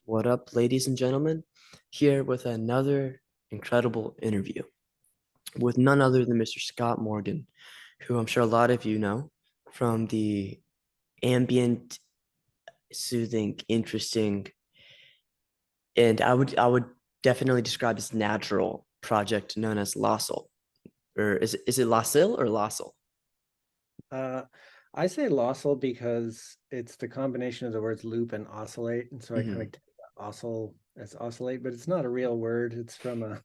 What up, ladies and gentlemen? Here with another incredible interview with none other than Mr. Scott Morgan, who I'm sure a lot of you know from the ambient, soothing, interesting, and I would definitely describe as natural project known as Loscil. Or is it Loscil or Loscil? Uh, I say Loscil because it's the combination of the words loop and oscillate, and so I kind of Hmm. take oscil as oscillate, but it's not a real word. It's from a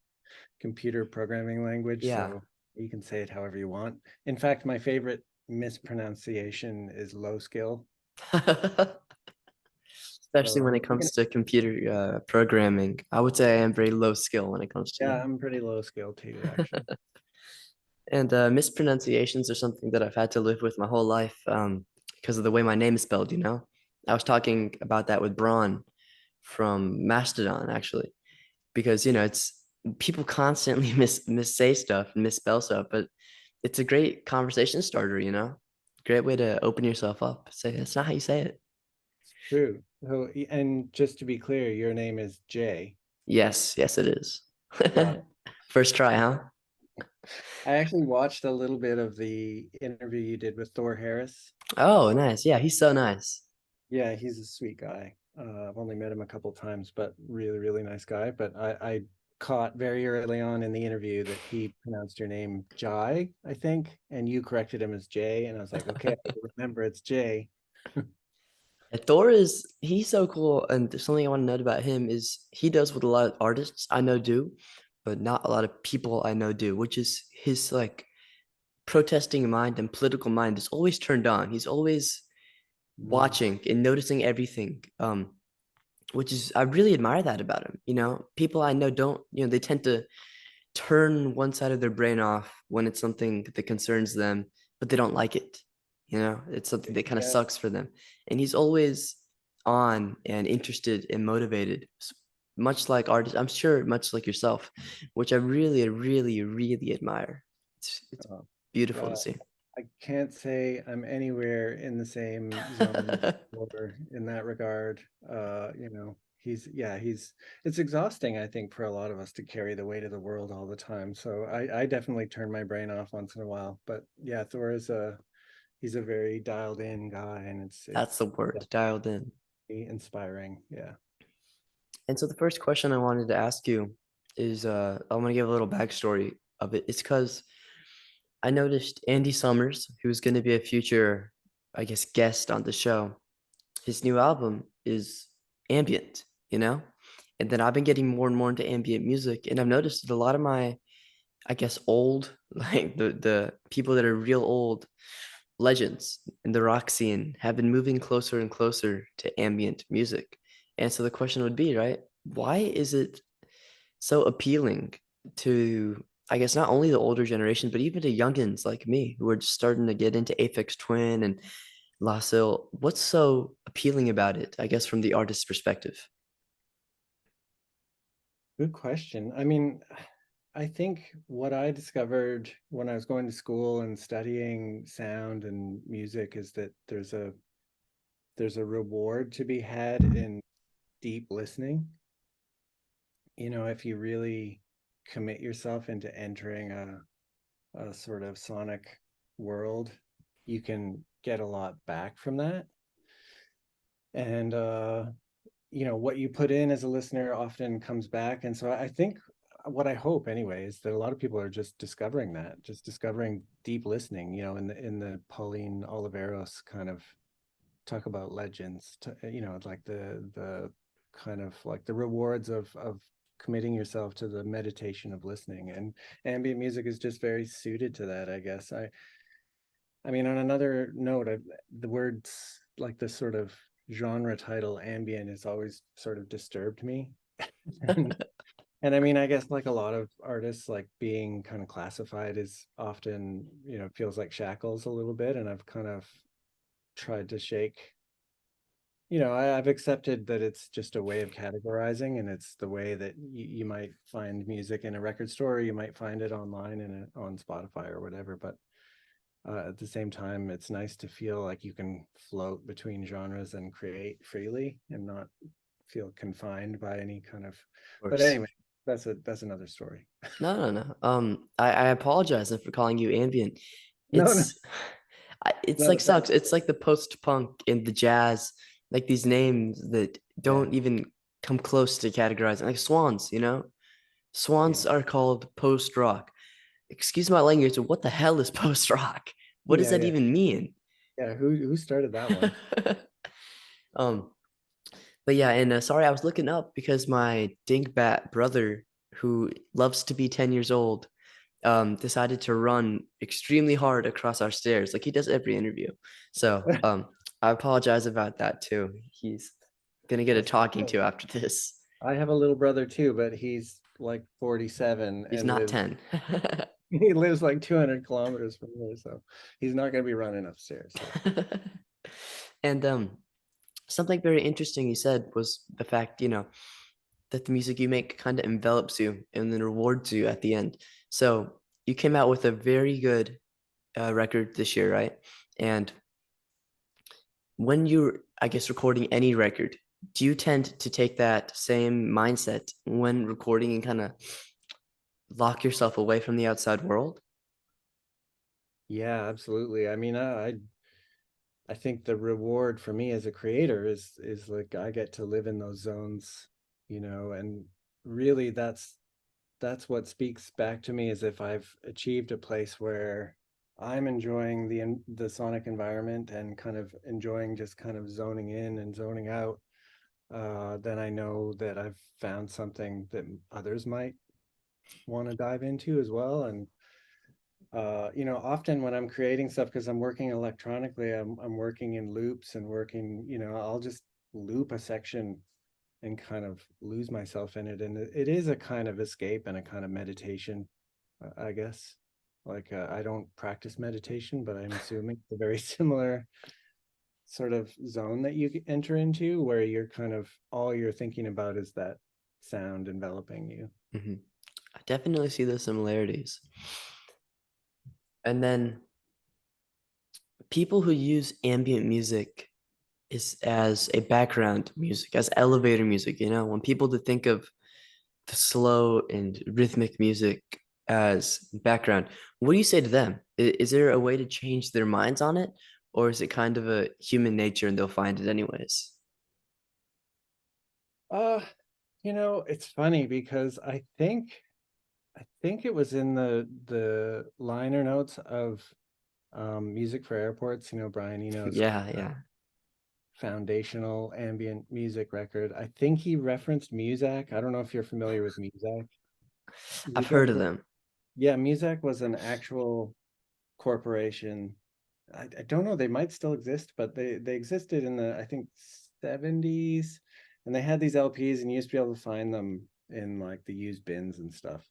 computer programming language, Yeah. so you can say it however you want. In fact, my favorite mispronunciation is low skill. Especially when So it comes to computer programming. I would say I am very low skill when it comes to yeah, that. I'm pretty low skill too, actually. And mispronunciations are something that I've had to live with my whole life because of the way my name is spelled, you know? I was talking about that with Braun from Mastodon, actually, because, it's people constantly missay stuff and misspell stuff, but it's a great conversation starter, you know? Great way to open yourself up. Say, that's not how you say it. True. So, and just to be clear, your name is Jay. Yes, yes, it is. Got it. First try, huh? I actually watched a little bit of the interview you did with Thor Harris. Oh, nice. Yeah, he's so nice. Yeah, he's a sweet guy. I've only met him a couple times, but really, really nice guy. But I caught very early on in the interview that he pronounced your name Jai, I think, and you corrected him as Jay. And I was like, okay, I remember it's Jay. Yeah, Thor he's so cool. And something I want to note about him is he does what a lot of artists I know do, but not a lot of people I know do, which is his like protesting mind and political mind is always turned on. He's always Mm, watching and noticing everything. Which is I really admire that about him. People I know don't, they tend to turn one side of their brain off when it's something that concerns them, but they don't like it. It's something that kind of yeah, sucks for them. And he's always on and interested and motivated, much like artists, I'm sure, much like yourself, which I really, really, really admire. It's oh, beautiful to God, see. I can't say I'm anywhere in the same zone or in that regard. He's it's exhausting, I think, for a lot of us to carry the weight of the world all the time. So I definitely turn my brain off once in a while. But yeah, Thor is he's a very dialed in guy, and That's it's the word, dialed in. definitely inspiring. Yeah. And so the first question I wanted to ask you is I'm gonna give a little backstory of it. It's because I noticed Andy Summers, who's gonna be a future, I guess, guest on the show. His new album is ambient, you know? And then I've been getting more and more into ambient music, and I've noticed that a lot of my, I guess, old, like the people that are real old legends in the rock scene have been moving closer and closer to ambient music. And so the question would be, right? Why is it so appealing to, I guess, not only the older generation, but even to youngins like me who are just starting to get into Aphex Twin and Loscil? What's so appealing about it, I guess, from the artist's perspective? Good question. I mean, I think what I discovered when I was going to school and studying sound and music is that there's a reward to be had in deep listening. If you really commit yourself into entering a sort of sonic world, you can get a lot back from that. And what you put in as a listener often comes back. And so I think what I hope anyway is that a lot of people are just discovering that, just discovering deep listening, in the Pauline Oliveros kind of talk about legends, like the kind of like the rewards of committing yourself to the meditation of listening. And ambient music is just very suited to that, I guess. I mean, on another note, the words like this sort of genre title ambient has always sort of disturbed me. and, and I mean, I guess like a lot of artists, like being kind of classified is often, feels like shackles a little bit. And I've kind of tried to shake, I've accepted that it's just a way of categorizing, and it's the way that you might find music in a record store, or you might find it online and on Spotify or whatever. But at the same time, it's nice to feel like you can float between genres and create freely and not feel confined by any kind of, Of but course. anyway, that's another story. No, no, no. I apologize for calling you ambient. No, no, It's it's not like at all. sucks. It's like the post-punk and the jazz, like these names that Yeah, don't even come close to categorizing. Like Swans, you know? yeah, Swans are called post-rock. Excuse my language, what the hell is post-rock? What does yeah, that yeah, even mean? yeah. Who started that one? Um, but yeah, and sorry, I was looking up because my dingbat brother, who loves to be 10 years old, decided to run extremely hard across our stairs, like he does every interview. So, I apologize about that too. He's gonna get a That's talking okay. to after this. I have a little brother too, but he's like 47 He's and not lives 10. he lives like 200 kilometers from here, so he's not going to be running upstairs. So And something very interesting you said was the fact, that the music you make kind of envelops you and then rewards you at the end. So you came out with a very good record this year, right? And when you're, I guess, recording any record, do you tend to take that same mindset when recording and kind of lock yourself away from the outside world? yeah, absolutely. I mean, I think the reward for me as a creator is like I get to live in those zones, and really that's what speaks back to me, is if I've achieved a place where I'm enjoying the sonic environment and kind of enjoying just kind of zoning in and zoning out, then I know that I've found something that others might want to dive into as well. And often when I'm creating stuff, because I'm working electronically, I'm working in loops and working, I'll just loop a section and kind of lose myself in it. And it is a kind of escape and a kind of meditation, I guess. Like I don't practice meditation, but I'm assuming it's a very similar sort of zone that you enter into, where you're kind of all you're thinking about is that sound enveloping you. Mhm. I definitely see the similarities. And then people who use ambient music is as a background music, as elevator music, when people to think of the slow and rhythmic music as background, what do you say to them? Is there a way to change their minds on it, or is it kind of a human nature and they'll find it anyways? Uh, it's funny because I think it was in the liner notes of Music for Airports, Brian Eno's Yeah, yeah. foundational ambient music record. I think he referenced Muzak. I don't know if you're familiar with Muzak. I've heard Muzak of was, them. yeah, Muzak was an actual corporation. I don't know, they might still exist, but they existed in the, I think, 70s, and they had these LPs and you used to be able to find them in like the used bins and stuff.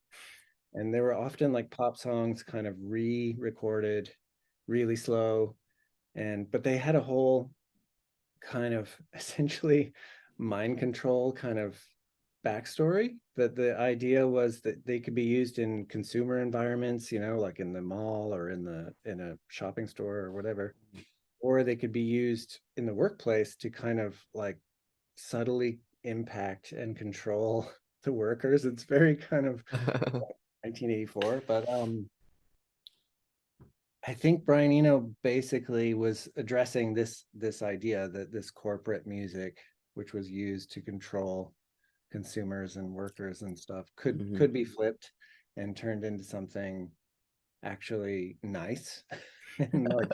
And they were often like pop songs kind of re-recorded really slow, and but they had a whole kind of essentially mind control kind of backstory, that the idea was that they could be used in consumer environments, like in the mall or in a shopping store or whatever, or they could be used in the workplace to kind of like subtly impact and control the workers. It's very kind of 1984, but I think Brian Eno basically was addressing this idea that this corporate music, which was used to control consumers and workers and stuff, could Mhm. could be flipped and turned into something actually nice and like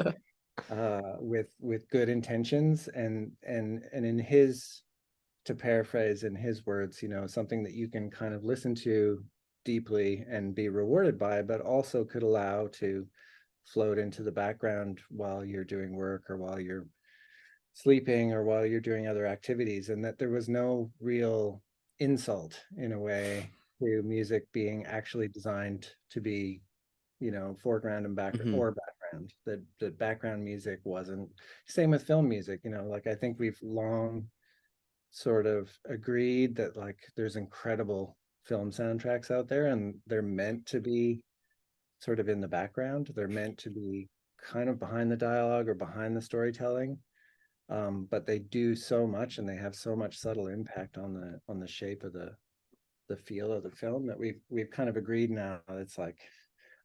with good intentions, and in his, to paraphrase in his words, something that you can kind of listen to deeply and be rewarded by, but also could allow to float into the background while you're doing work or while you're sleeping or while you're doing other activities, and that there was no real insult in a way to music being actually designed to be, foreground and background, Mhm. or background, that background music wasn't. Same with film music, like I think we've long sort of agreed that like there's incredible film soundtracks out there, and they're meant to be sort of in the background. They're meant to be kind of behind the dialogue or behind the storytelling. but they do so much and they have so much subtle impact on the shape of the feel of the film that we've kind of agreed now. It's like,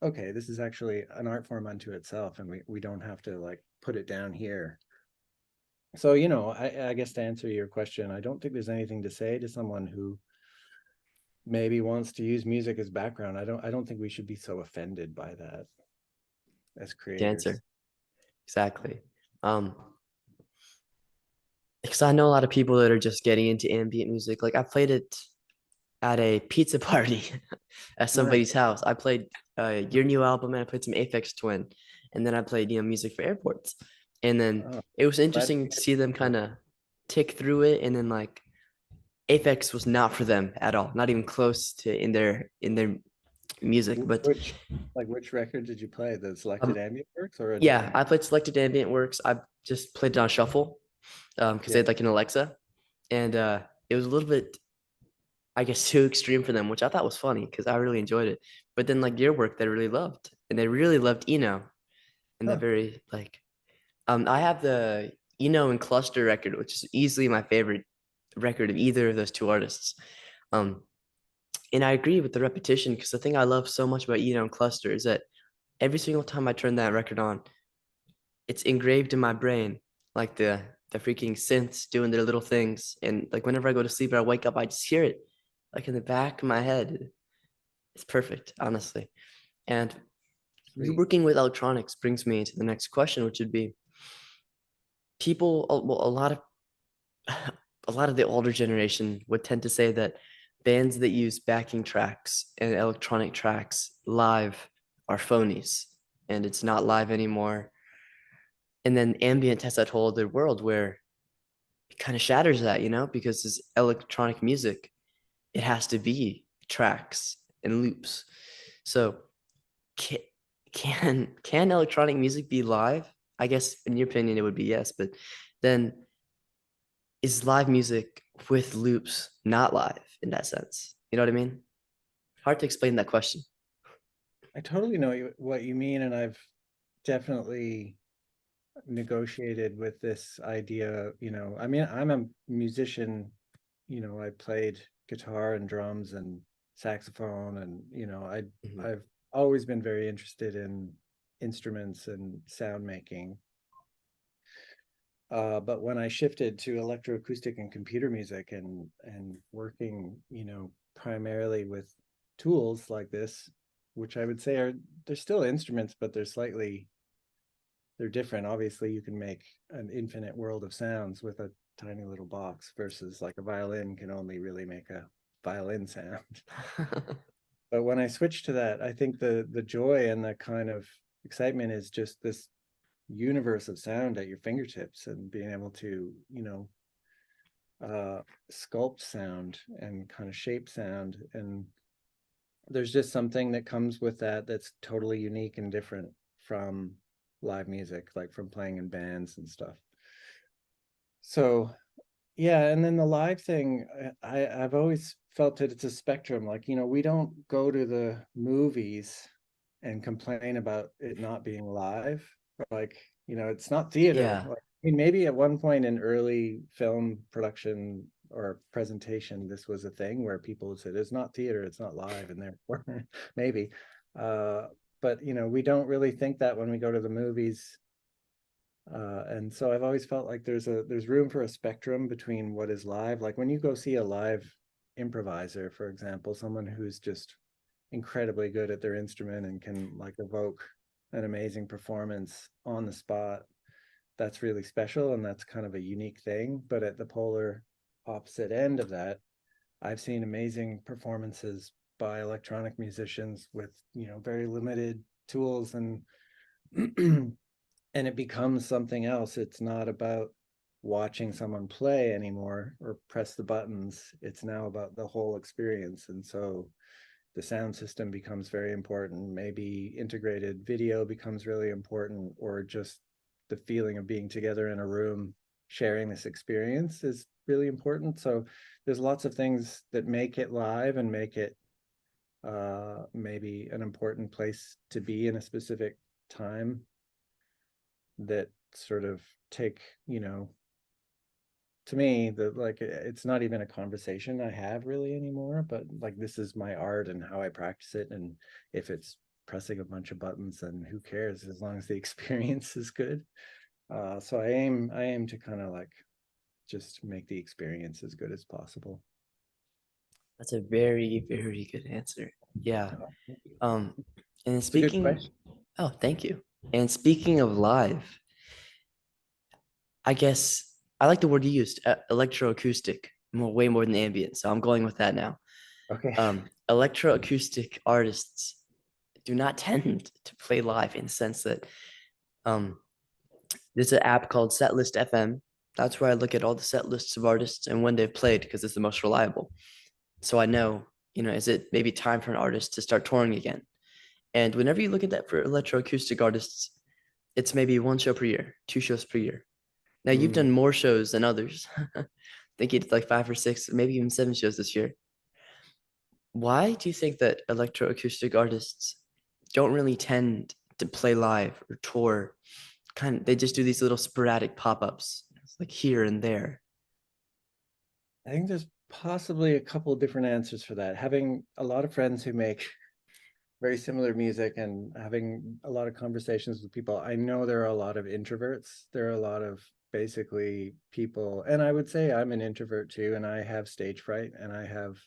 okay, this is actually an art form unto itself, and we don't have to like put it down here. So, I guess to answer your question, I don't think there's anything to say to someone who maybe wants to use music as background. I don't think we should be so offended by that as The creators. answer. Exactly. Um, because I know a lot of people that are just getting into ambient music. Like I played it at a pizza party at somebody's Nice. house. I played your new album and I played some Aphex Twin, and then I played music for airports. And then Oh, it was glad to interesting to hear see them kind of tick through it, and then like Aphex was not for them at all, not even close to in their music. But which record did you play? The selected um, ambient works or a yeah, different I one? played selected ambient works. I just played it on shuffle because they Yeah. had like an Alexa, and it was a little bit, I guess, too extreme for them, which I thought was funny because I really enjoyed it. But then like your work, they really loved, and they really loved and that Huh. very like I have the and Cluster record, which is easily my favorite record of either of those two artists. Um, and I agree with the repetition because the thing I love so much about and Cluster is that every single time I turn that record on, it's engraved in my brain, like the freaking synths doing their little things. And like whenever I go to sleep or I wake up, I just hear it like in the back of my head. It's perfect, honestly. And Sweet. working with electronics brings me to the next question, which would be people, well, a lot of the older generation would tend to say that bands that use backing tracks and electronic tracks live are phonies and it's not live anymore. And then ambient has that whole other world where it kind of shatters that, because it's electronic music. It has to be tracks and loops. So can can electronic music be live? I guess in your opinion it would be yes, but then is live music with loops not live in that sense? You know what I mean? Hard to explain that question. I totally know what you mean, and I've definitely negotiated with this idea. I mean, I'm a musician. I played guitar and drums and saxophone, and Mhm. I've always been very interested in instruments and sound making. But when I shifted to electroacoustic and computer music and working, primarily with tools like this, which I would say they're still instruments, but they're different. Obviously, you can make an infinite world of sounds with a tiny little box versus like a violin can only really make a violin sound. But when I switched to that, I think the joy and the kind of excitement is just this universe of sound at your fingertips and being able to, sculpt sound and kind of shape sound. And there's just something that comes with that that's totally unique and different from live music, like from playing in bands and stuff. So yeah, and then the live thing, I've always felt that it's a spectrum. Like, we don't go to the movies and complain about it not being live. Like, it's not theater. Yeah. Like, I mean, maybe at one point in early film production or presentation, this was a thing where people would say, "It's not theater, it's not live," and therefore maybe. Uh, but we don't really think that when we go to the movies. And so I've always felt like there's room for a spectrum between what is live. Like when you go see a live improviser, for example, someone who's just incredibly good at their instrument and can like evoke an amazing performance on the spot, that's really special and that's kind of a unique thing. But at the polar opposite end of that, I've seen amazing performances by electronic musicians with, very limited tools and and it becomes something else. It's not about watching someone play anymore or press the buttons. It's now about the whole experience. And so the sound system becomes very important. Maybe integrated video becomes really important, or just the feeling of being together in a room, sharing this experience is really important. So there's lots of things that make it live and make it maybe an important place to be in a specific time that sort of take, to me, that like it's not even a conversation I have really anymore, but like this is my art and how I practice it. And if it's pressing a bunch of buttons, then who cares as long as the experience is good. So I aim to kind of like just make the experience as good as possible. That's a very, very good answer. Yeah. Oh, thank you. Um, and It's a good speaking, question. oh, thank you. And speaking of live, I guess I like the word you used, electroacoustic, way more than ambient. So I'm going with that now. Okay. Electroacoustic artists do not tend to play live in the sense that um, there's an app called Setlist FM. That's where I look at all the set lists of artists and when they've played because it's the most reliable. So I know, is it maybe time for an artist to start touring again? And whenever you look at that for electroacoustic artists, it's maybe one show per year, two shows per year. Now you've Mm. done more shows than others. I think it's like five or six, maybe even seven shows this year. Why do you think that electroacoustic artists don't really tend to play live or tour? They just do these little sporadic pop-ups, like here and there. I think there's possibly a couple of different answers for that. Having a lot of friends who make very similar music and having a lot of conversations with people, I know there are a lot of introverts. There are a lot of basically people, and I would say I'm an introvert too, and I have stage fright, and I have,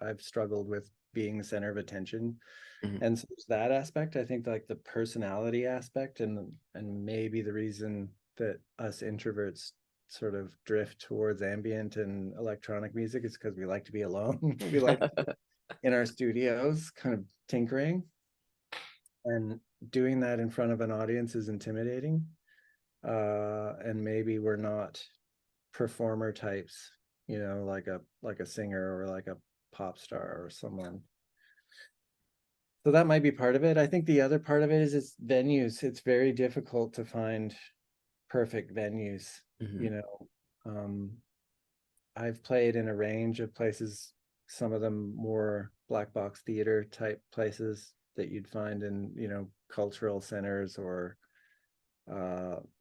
I've struggled with being the center of attention. Mhm. And so there's that aspect. I think like the personality aspect, and maybe the reason that us introverts sort of drift towards ambient and electronic music is because we like to be alone. We like in our studios, kind of tinkering, and doing that in front of an audience is intimidating. And maybe we're not performer types, like a singer or like a pop star or someone. So that might be part of it. I think the other part of it is it's venues. It's very difficult to find perfect venues. You Mhm. know, um, I've played in a range of places, some of them more black box theater type places that you'd find in, cultural centers or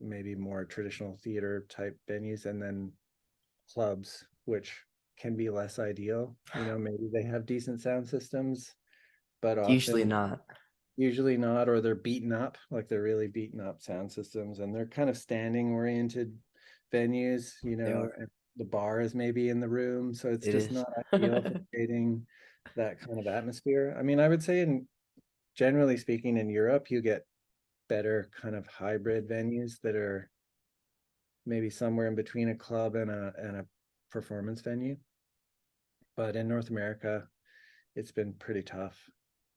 maybe more traditional theater type venues, and then clubs, which can be less ideal. Maybe they have decent sound systems, but Usually often not. usually not, or they're beaten up, like they're really beaten up sound systems, and they're kind of standing oriented venues, They are. and the bar is maybe in the room, so it's It just is. not ideal for creating that kind of atmosphere. I mean, I would say in generally speaking in Europe, you get better kind of hybrid venues that are maybe somewhere in between a club and a performance venue. But in North America, it's been pretty tough,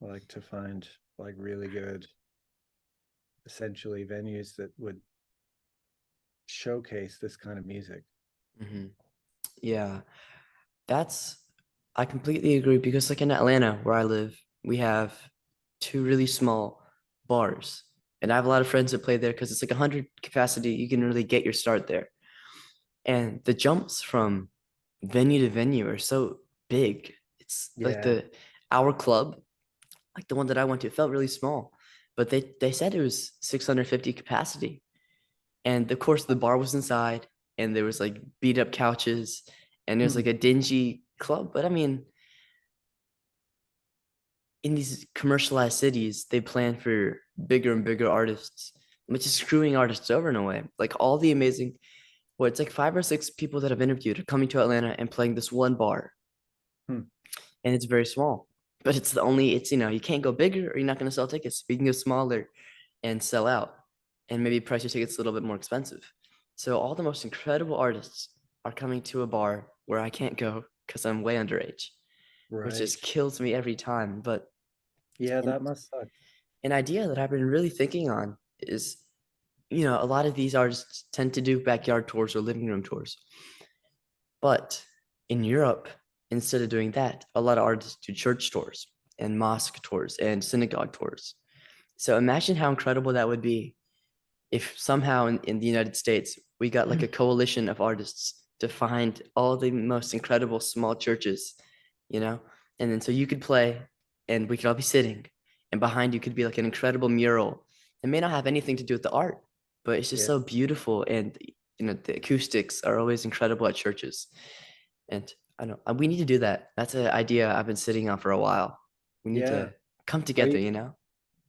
like to find like really good essentially venues that would showcase this kind of music. Mhm. Yeah, that's, I completely agree because like in Atlanta where I live, we have two really small bars. And I have a lot of friends that play there because it's like 100 capacity. You can really get your start there. And the jumps from venue to venue are so big. It's like Yeah. our club, like the one that I went to, felt really small, but they said it was 650 capacity. And of course the bar was inside and there was like beat up couches and it was like Hmm. a dingy club. But I mean, in these commercialized cities, they plan for bigger and bigger artists, which is screwing artists over in a way. Like all the amazing, well, it's like five or six people that I've interviewed are coming to Atlanta and playing this one bar, Hmm. and it's very small. But it's you can't go bigger or you're not going to sell tickets. We can go smaller and sell out and maybe price your tickets a little bit more expensive. So all the most incredible artists are coming to a bar where I can't go because I'm way underage, which Right. just kills me every time. But Yeah, an, that must suck. an idea that I've been really thinking on is, a lot of these artists tend to do backyard tours or living room tours. But in Europe, instead of doing that, a lot of artists do church tours and mosque tours and synagogue tours. So imagine how incredible that would be if somehow in the United States we got like a coalition of artists to find all the most incredible small churches, you know, and then so you could play and we could all be sitting, and behind you could be like an incredible mural. It may not have anything to do with the art, but it's just Yeah. so beautiful and the acoustics are always incredible at churches. And I know we need to do that. That's an idea I've been sitting on for a while. We need Yeah. to come Are together, you you know?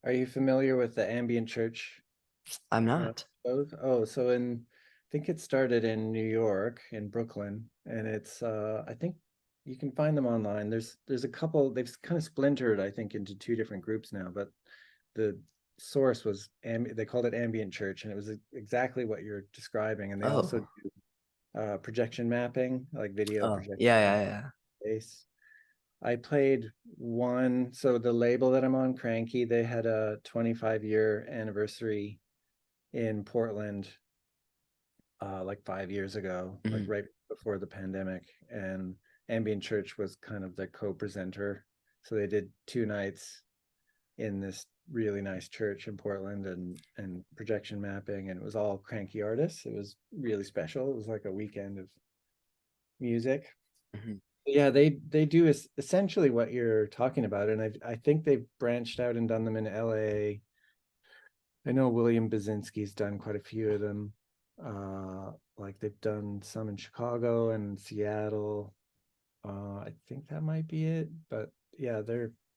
are you familiar with the ambient church I'm not. shows? Oh, so I think it started in New York, in Brooklyn, and it's I think you can find them online. There's a couple, they've kind of splintered, I think, into two different groups now, but the source was they called it ambient church, and it was exactly what you're describing. And they also Oh, do projection mapping, like video oh, projection yeah, mapping yeah, yeah. space. I played one, so the label that I'm on, Cranky, they had a 25-year anniversary in Portland, like 5 years ago, like Mhm, right before the pandemic. And Ambient Church was kind of the co-presenter. So they did 2 nights in this really nice church in Portland, and projection mapping, and it was all Cranky artists. It was really special. It was like a weekend of music. mhm. Yeah, they do essentially what you're talking about, and I think they've branched out and done them in LA. I know William Basinski's done quite a few of them. Like they've done some in Chicago and Seattle. I think that might be it, but yeah,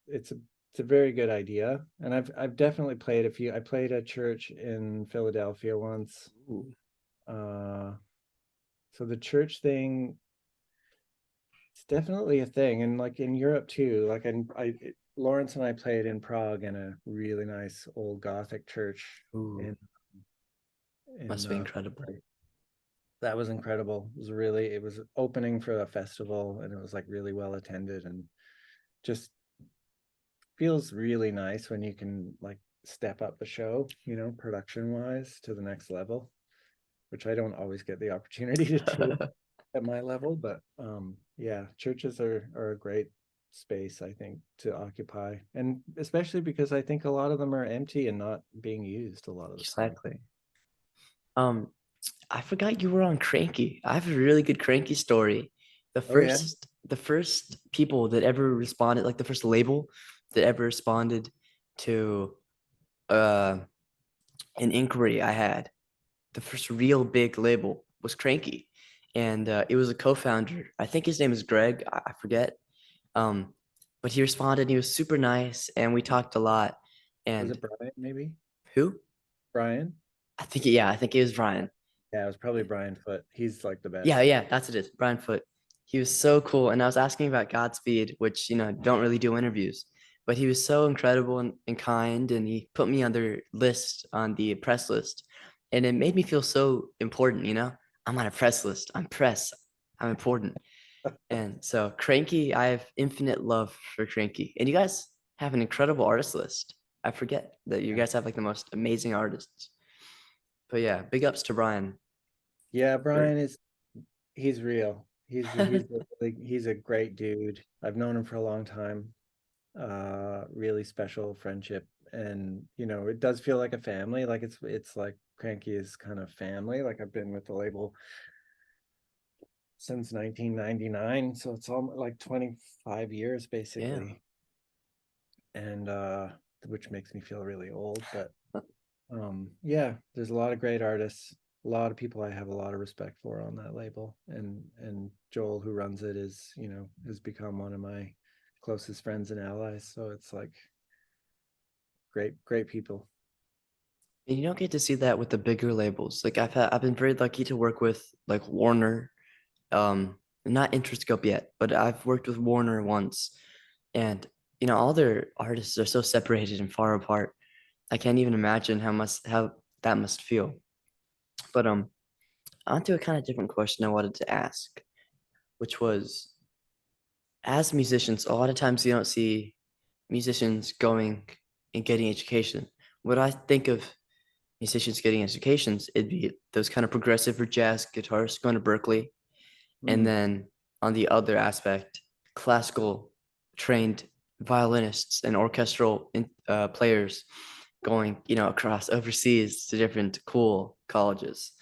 it's a very good idea, and I've definitely played a few. I played a church in Philadelphia once. Ooh, Uh, so the church thing, it's definitely a thing, and like in Europe too. Like Lawrence and I played in Prague in a really nice old Gothic church ooh, in in must be incredible. that was incredible. It was opening for a festival, and it was like really well attended, and just feels really nice when you can like step up the show, production wise to the next level, which I don't always get the opportunity to do at my level. But yeah, churches are a great space, I think, to occupy, and especially because I think a lot of them are empty and not being used a lot of the time. Exactly. Um, I forgot you were on Cranky. I have a really good Cranky story. The Oh yeah. first, the first people that ever responded, like the first label that ever responded to uh an inquiry I had, the first real big label was Cranky, and it was a co-founder. I think his name is Greg. I forget. Um, but he responded. He was super nice, and we talked a lot. Was And it Brian, maybe? who? Brian? Yeah, I think it was Ryan. Yeah, it was probably Brian Foote. He's like the Yeah, best. yeah, that's it is. Brian Foote. He was so cool. And I was asking about Godspeed, which, don't really do interviews, but he was so incredible and kind. And he put me on their list, on the press list. And it made me feel so important. I'm on a press list. I'm press. I'm important. And so Cranky, I have infinite love for Cranky. And you guys have an incredible artist list. I forget that you Yeah. guys have like the most amazing artists. But yeah, big ups to Brian. Yeah, For Brian is he's real. He's a great dude. I've known him for a long time. Really special friendship, and it does feel like a family. Like it's like Cranky is kind of family. Like I've been with the label since 1999, so it's all like 25 years yeah. basically, and which makes me feel really old, but yeah, there's a lot of great artists, a lot of people I have a lot of respect for on that label, and Joel, who runs it, has become one of my closest friends and allies, so it's like great people. And you don't get to see that with the bigger labels. Like I've been very lucky to work with like Warner, not Interscope yet, but I've worked with Warner once, and all their artists are so separated and far apart. I can't even imagine how that must feel. But onto a kind of different question I wanted to ask, which was, as musicians, a lot of times you don't see musicians going and getting education. What I think of musicians getting educations, it'd be those kind of progressive or jazz guitarists going to Berkeley, and Mm, then on the other aspect, classical trained violinists and orchestral players going, across overseas to different cool colleges.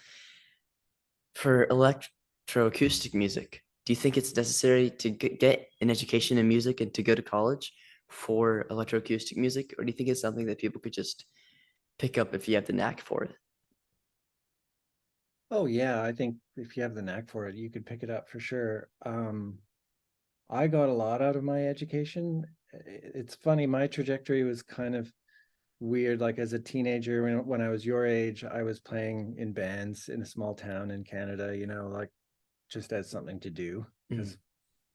For electroacoustic music, do you think it's necessary to get an education in music and to go to college for electroacoustic music, or do you think it's something that people could just pick up if you have the knack for it? Oh yeah, I think if you have the knack for it, you could pick it up for sure. I got a lot out of my education. It's funny, my trajectory was kind of weird. Like as a teenager, when I was your age, I was playing in bands in a small town in Canada, like just as something to do, Mm. because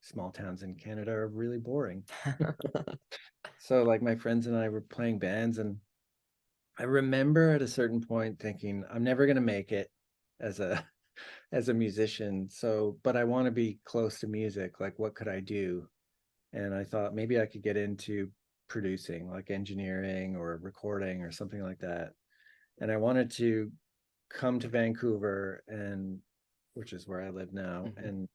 small towns in Canada are really boring. So like my friends and I were playing bands, and I remember at a certain point thinking, I'm never gonna make it as a as a musician. So, but I want to be close to music. Like, what could I do? And I thought maybe I could get into producing, like engineering or recording or something like that. And I wanted to come to Vancouver, and which is where I live now, Mhm. and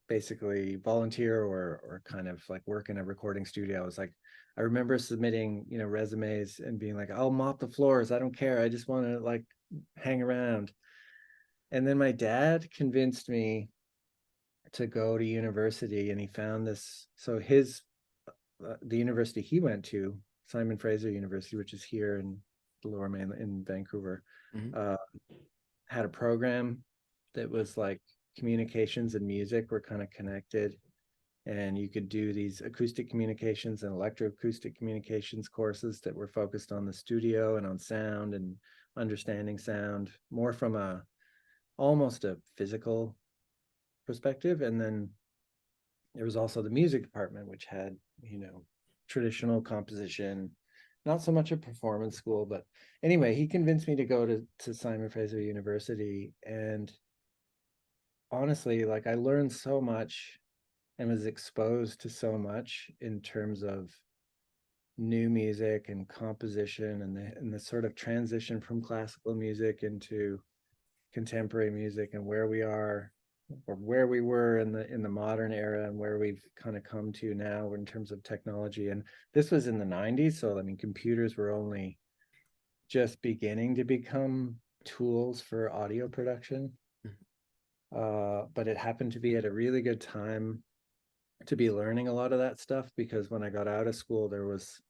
basically volunteer or kind of like work in a recording studio. I was like, I remember submitting, resumes and being like, I'll mop the floors. I don't care. I just want to like hang around. And then my dad convinced me to go to university, and he found this. So his the university he went to, Simon Fraser University, which is here in the Lower Mainland in Vancouver, Mhm. uh, had a program that was like communications and music were kind of connected, and you could do these acoustic communications and electroacoustic communications courses that were focused on the studio and on sound and understanding sound more from a almost a physical perspective. And then there was also the music department, which had, traditional composition, not so much a performance school, but anyway, he convinced me to go to Simon Fraser University. And honestly, like I learned so much and was exposed to so much in terms of new music and composition and the sort of transition from classical music into contemporary music, and where we are or where we were in the modern era and where we've kind of come to now in terms of technology. And this was in the 90s, so I mean computers were only just beginning to become tools for audio production. But it happened to be at a really good time to be learning a lot of that stuff, because when I got out of school there was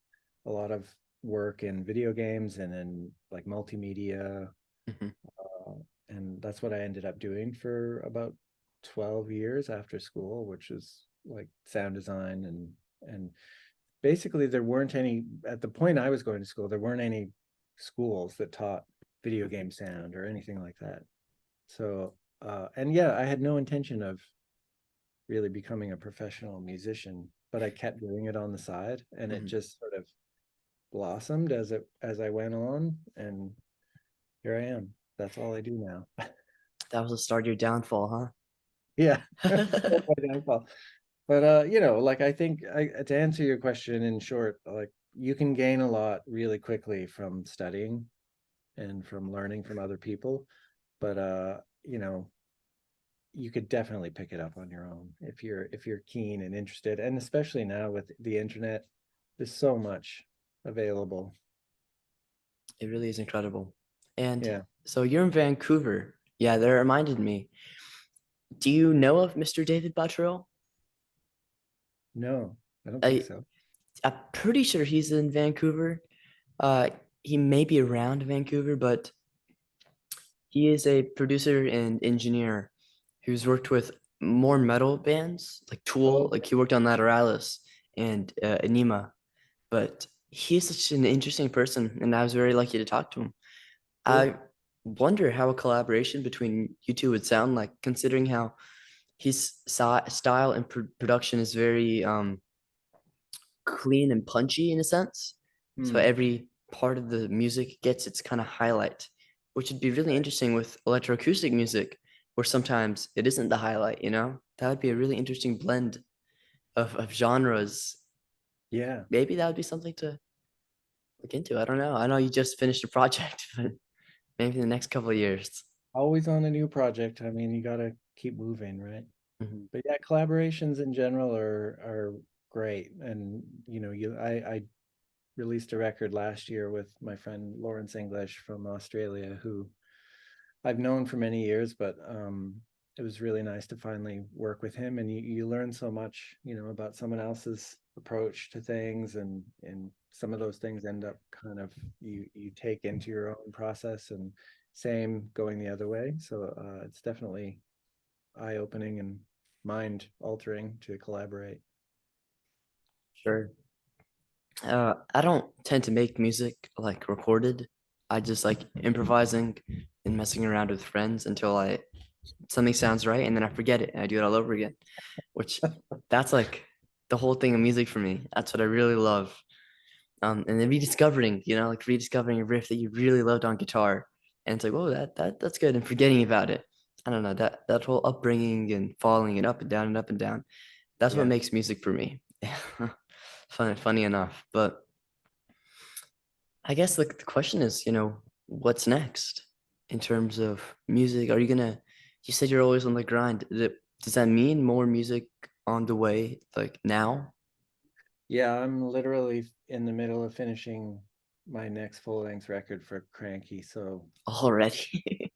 a lot of work in video games and in like multimedia. Mhm. Uh, and that's what I ended up doing for about 12 years after school, which is like sound design. And basically there weren't any, at the point I was going to school, there weren't any schools that taught video game sound or anything like that. So and yeah, I had no intention of really becoming a professional musician, but I kept doing it on the side, and it Mhm. just sort of blossomed as I went on, and here I am. That's all I do now. That was the start of your downfall, Yeah, that's huh? my downfall. But like I think to answer your question in short, like you can gain a lot really quickly from studying and from learning from other people. But you could definitely pick it up on your own if you're keen and interested. And especially now with the internet, there's so much available. It really is incredible. And Yeah. so you're in Vancouver. Yeah, that reminded me. Do you know of Mr. David Buttrill? No, I don't think I so. I'm pretty sure he's in Vancouver. Uh, he may be around Vancouver, but he is a producer and engineer who's worked with more metal bands like Tool. Oh, Like he worked on Lateralis and Enema. But he's such an interesting person, and I was very lucky to talk to him. cool. I wonder how a collaboration between you two would sound like, considering how his style and production is very clean and punchy in a sense. So Hmm. every part of the music gets its kind of highlight, which would be really Right. interesting with electroacoustic music, where sometimes it isn't the highlight, you know? That would be a really interesting blend of genres. Yeah. Maybe that would be something to look into. I don't know. I know you just finished a project, but maybe in the next couple of years. Always on a new project. I mean, you gotta keep moving, right? Mhm. But yeah, collaborations in general are great. And I released a record last year with my friend Lawrence English from Australia, who I've known for many years, but it was really nice to finally work with him. And you learn so much, about someone else's approach to things, and some of those things end up kind of you take into your own process, and same going the other way. So it's definitely eye-opening and mind-altering to collaborate. Sure. I don't tend to make music like recorded. I just like improvising and messing around with friends until I something sounds right, and then I forget it and I do it all over again. Which that's like the whole thing of music for me. That's what I really love. And then rediscovering, like rediscovering a riff that you really loved on guitar, and it's like, whoa, that's good, and forgetting about it. I don't know, that whole upbringing and falling and up and down and up and down. That's what Yeah. makes music for me. Funny enough, but I guess the question is, what's next in terms of music? Are you gonna, you said you're always on the grind. Does that mean more music on the way, like now Yeah, I'm literally in the middle of finishing my next full-length record for Cranky. So already?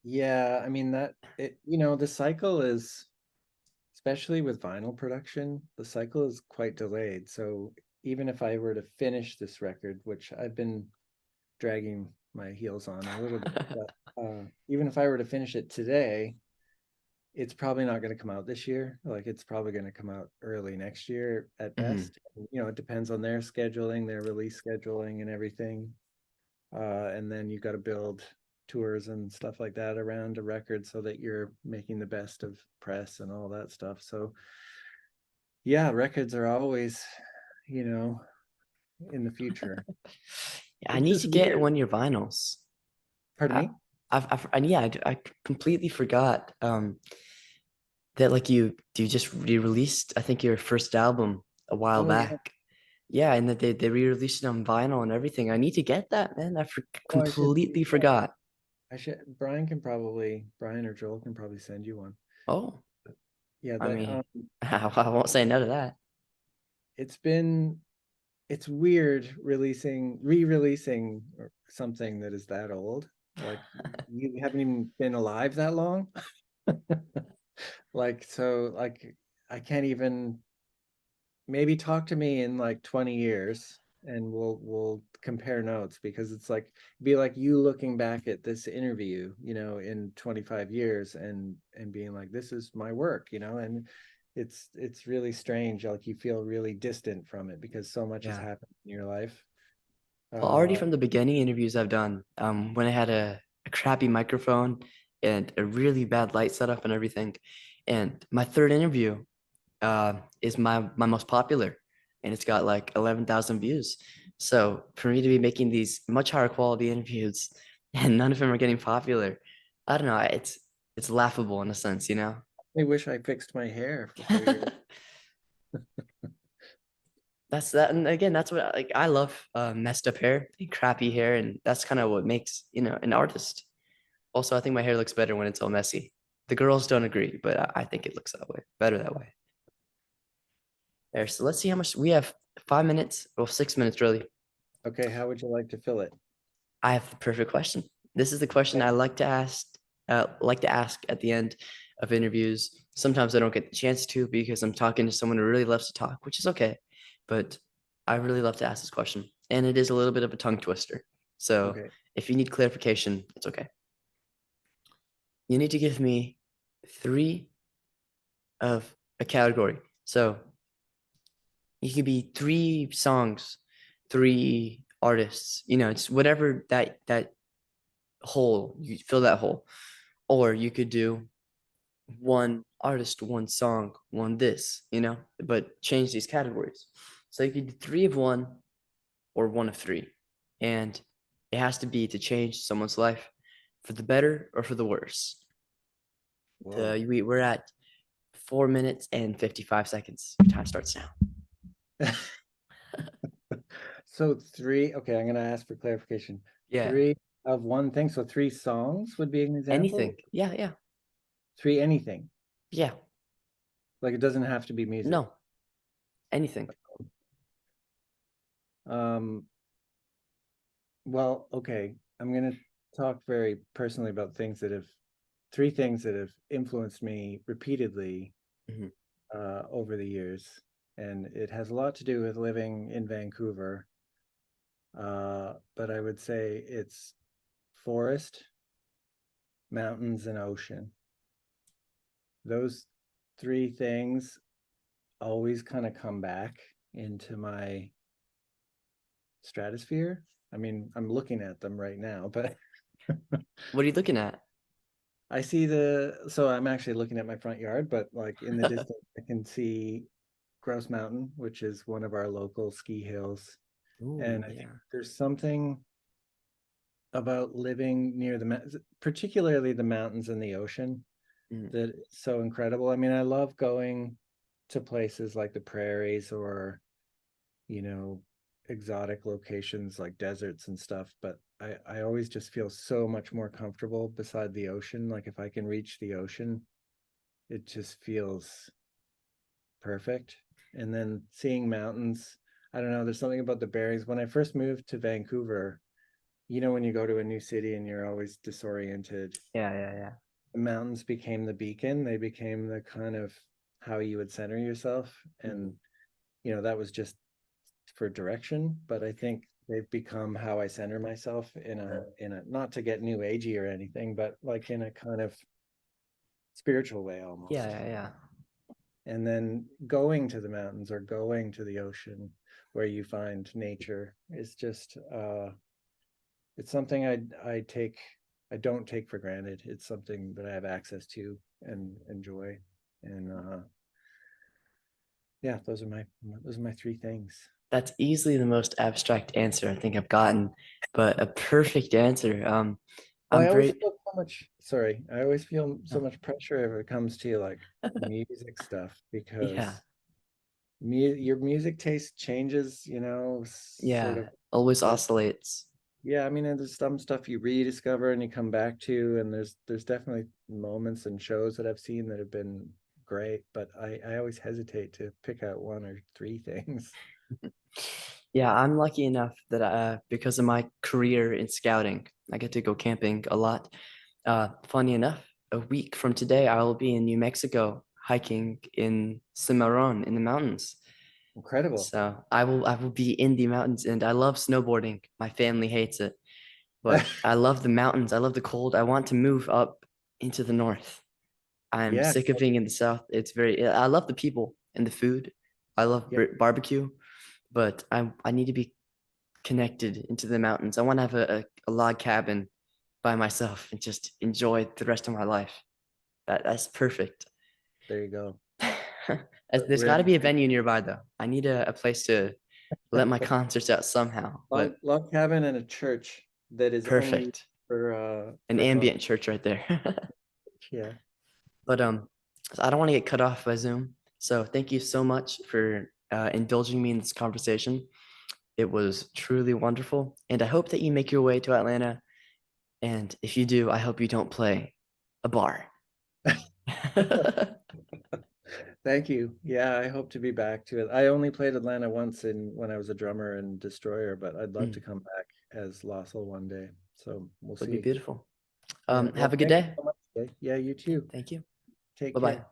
yeah, I mean that it, the cycle is, especially with vinyl production, the cycle is quite delayed. So even if I were to finish this record, which I've been dragging my heels on a little bit, but even if I were to finish it today, it's probably not going to come out this year. Like it's probably going to come out early next year at Mhm. best. It depends on their scheduling, their release scheduling, and everything. And then you got to build tours and stuff like that around a record so that you're making the best of press and all that stuff. So yeah, records are always, you know, in the future. I It's need just to get weird. one of your vinyls. Pardon I, me? and yeah, I completely forgot that like you just re-released I think your first album a while Oh yeah. back. Yeah, and that they re-released it on vinyl and everything. I need to get that, man. Oh, I should. Completely Yeah, forgot. I should. Brian or Joel can probably send you one. Oh, Yeah, I they. mean, I won't say no to that. It's been. It's weird re-releasing something that is that old. Like you haven't even been alive that long. Like so, like I can't even, maybe talk to me in like 20 years and we'll compare notes, because it's like be like you looking back at this interview, in 25 years and being like, this is my work, and it's really strange. Like you feel really distant from it because so much has Yeah. happened in your life. Well, already uh from the beginning interviews I've done, when I had a crappy microphone and a really bad light setup and everything, and my third interview is my most popular, and it's got like 11,000 views. So for me to be making these much higher quality interviews and none of them are getting popular, I don't know. It's laughable in a sense, you know. I wish I fixed my hair before you're. That's that, and again, that's what like I love messed up hair and crappy hair, and that's kind of what makes an artist. Also, I think my hair looks better when it's all messy. The girls don't agree, but I think it looks that way, better that way. There, so let's see how much we have. 5 minutes, well, 6 minutes really. Okay, how would you like to fill it? I have the perfect question. This is the question Okay. I like to ask at the end of interviews. Sometimes I don't get the chance to because I'm talking to someone who really loves to talk, which is okay. But I really love to ask this question, and it is a little bit of a tongue twister. So Okay. if you need clarification, it's okay. You need to give me three of a category. So it could be three songs, three artists. It's whatever that hole you fill that hole, or you could do one artist, one song, one this, but change these categories. So you could do three of one or one of three, and it has to be to change someone's life for the better or for the worse. Whoa. We're at 4 minutes and 55 seconds. Time starts now. So three, okay, I'm gonna ask for clarification. Yeah, Three of one thing. So three songs would be an example. anything. Yeah, yeah, Three anything. yeah. Like it doesn't have to be music. No, anything. Um, well, okay. I'm gonna talk very personally about three things that have influenced me repeatedly Mhm. over the years. And it has a lot to do with living in Vancouver. But I would say it's forest. mountains, and ocean. Those three things always kind of come back into my stratosphere. I mean, I'm looking at them right now, but What are you looking at? I see so I'm actually looking at my front yard, but like in the distance, I can see Grouse Mountain, which is one of our local ski hills. Ooh, And I think yeah. there's something about living near the mountains, particularly the mountains and the ocean, Mm, that is so incredible. I mean, I love going to places like the prairies or, you know, exotic locations like deserts and stuff, but I always just feel so much more comfortable beside the ocean. Like if I can reach the ocean, it just feels perfect. And then seeing mountains, I don't know, there's something about the bearings. When I first moved to Vancouver, you know, when you go to a new city and you're always disoriented, yeah, yeah, yeah. the mountains became the beacon. They became the kind of how you would center yourself. Mhm. And, you know, that was just for direction, but I think they've become how I center myself in a not to get new agey or anything, but like in a kind of spiritual way Yeah, almost. yeah, yeah. And then going to the mountains or going to the ocean where you find nature is just it's something I don't take for granted. It's something that I have access to and enjoy. And yeah, those are my three things. That's easily the most abstract answer I think I've gotten, but a perfect answer. Well, I I'm always very, feel so much, sorry, I always feel so oh, much pressure if it comes to like music stuff yeah, because your music taste changes, you know, sort yeah, of always the oscillates. yeah, I mean, and there's some stuff you rediscover and you come back to, and there's definitely moments and shows that I've seen that have been great, but I always hesitate to pick out one or three things. Yeah, I'm lucky enough that because of my career in scouting, I get to go camping a lot. Funny enough, a week from today, I will be in New Mexico hiking in Cimarron in the mountains. Incredible. So I will be in the mountains, and I love snowboarding. My family hates it, but I love the mountains. I love the cold. I want to move up into the north. I'm Yeah, sick of being in the south. It's very. I love the people and the food. I love yeah, barbecue, but I need to be connected into the mountains. I want to have a log cabin by myself and just enjoy the rest of my life. That's perfect. there you go. There's We're got in to be a venue nearby though. I need a place to let my concerts out somehow. But log cabin and a church that is only perfect. An for con ambient church right there. yeah. But I don't want to get cut off by Zoom. So thank you so much for indulging me in this conversation. It was truly wonderful, and I hope that you make your way to Atlanta. And if you do, I hope you don't play a bar. Thank you. Yeah, I hope to be back to it. I only played Atlanta once in when I was a drummer in Destroyer, but I'd love to Mm, come back as Loscil one day. So we'll would be see. beautiful. Yeah. Have Well, a good thank you day. so much. Jay. Yeah, you too. Thank you. Take Bye bye. care.